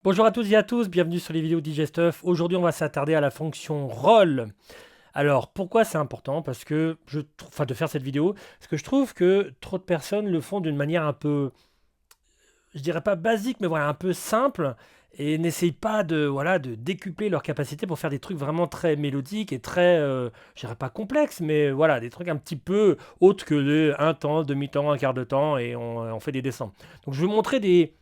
Bonjour à toutes et à tous, bienvenue sur les vidéos DJ Stuff. Aujourd'hui, on va s'attarder à la fonction roll. Alors, pourquoi c'est important? Parce que de faire cette vidéo, parce que je trouve que trop de personnes le font d'une manière un peu, je dirais pas basique, mais voilà, un peu simple, et n'essayent pas de décupler leurs capacités pour faire des trucs vraiment très mélodiques et très, je dirais pas complexes, mais voilà, des trucs un petit peu autres que le un temps, demi-temps, un quart de temps, et on fait des descentes. Donc, je vais vous montrer des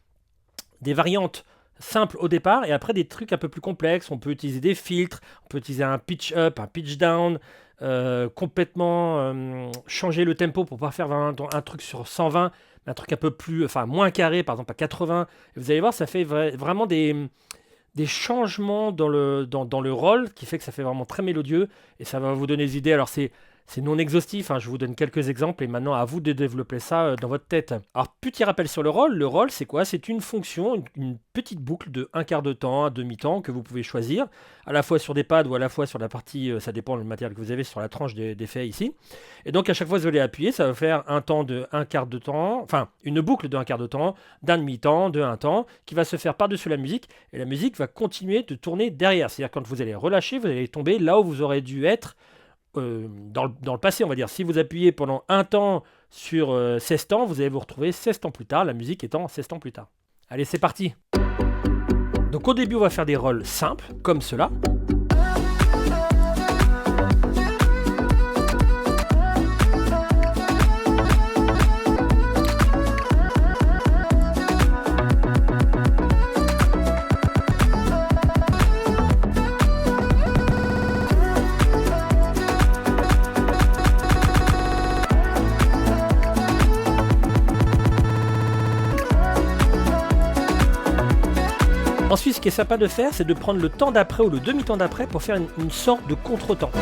variantes simples au départ et après des trucs un peu plus complexes. On peut utiliser des filtres, on peut utiliser un pitch up, un pitch down, complètement changer le tempo pour pouvoir faire vraiment un truc sur 120, un truc un peu plus, enfin moins carré, par exemple à 80. Et vous allez voir, ça fait vraiment des changements dans le roll qui fait que ça fait vraiment très mélodieux et ça va vous donner des idées. Alors c'est non exhaustif, hein, je vous donne quelques exemples et maintenant à vous de développer ça dans votre tête. Alors petit rappel sur le roll c'est quoi? C'est une fonction, une petite boucle de un quart de temps, un demi-temps que vous pouvez choisir, à la fois sur des pads ou à la fois sur la partie, ça dépend du matériel que vous avez, sur la tranche d'effet ici. Et donc à chaque fois que vous allez appuyer, ça va faire un temps de un quart de temps, enfin une boucle de un quart de temps, d'un demi-temps, de un temps, qui va se faire par-dessus la musique, et la musique va continuer de tourner derrière. C'est-à-dire quand vous allez relâcher, vous allez tomber là où vous aurez dû être dans le passé, on va dire. Si vous appuyez pendant un temps sur 16 temps, vous allez vous retrouver 16 temps plus tard, la musique étant 16 temps plus tard. Allez, c'est parti. Donc au début, on va faire des rolls simples, comme cela. Ensuite, ce qui est sympa de faire, c'est de prendre le temps d'après ou le demi-temps d'après pour faire une sorte de contre-temps.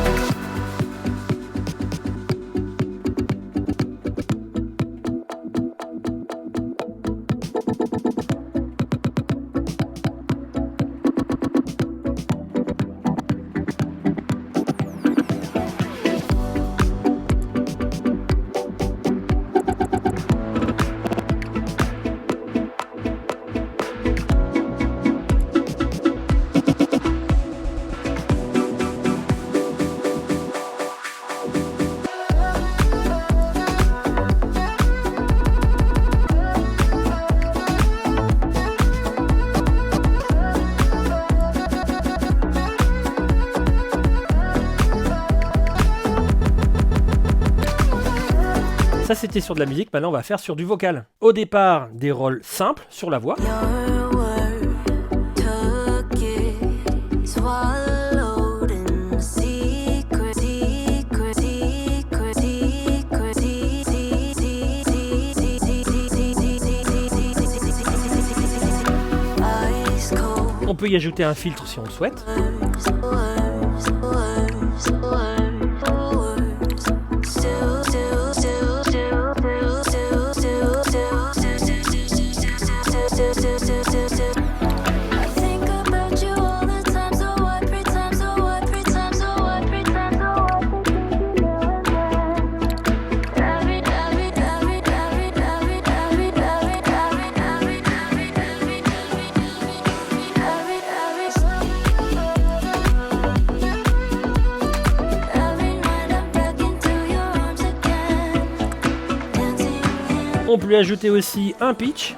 Ça, c'était sur de la musique. Maintenant, on va faire sur du vocal. Au départ, des rolls simples sur la voix. On peut y ajouter un filtre si on le souhaite. On peut lui ajouter aussi un pitch.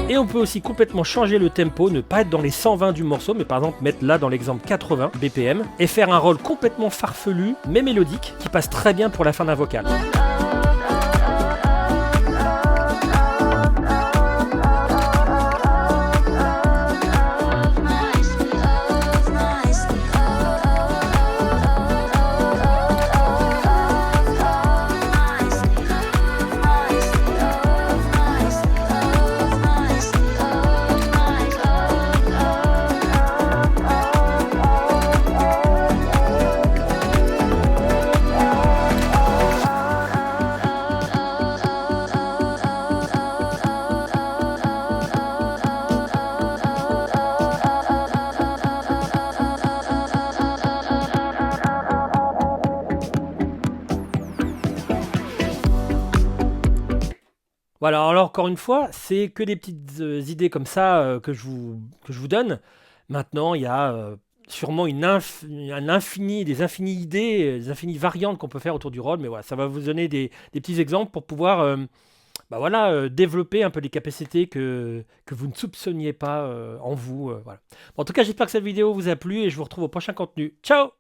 Et on peut aussi complètement changer le tempo, ne pas être dans les 120 du morceau, mais par exemple mettre là dans l'exemple 80 BPM, et faire un roll complètement farfelu, mais mélodique, qui passe très bien pour la fin d'un vocal. Voilà, alors encore une fois, c'est que des petites idées comme ça que je vous donne. Maintenant, il y a sûrement des infinies idées, des infinies variantes qu'on peut faire autour du rôle, mais voilà, ça va vous donner des petits exemples pour pouvoir bah voilà, développer un peu les capacités que vous ne soupçonniez pas en vous. Voilà. Bon, en tout cas, j'espère que cette vidéo vous a plu et je vous retrouve au prochain contenu. Ciao!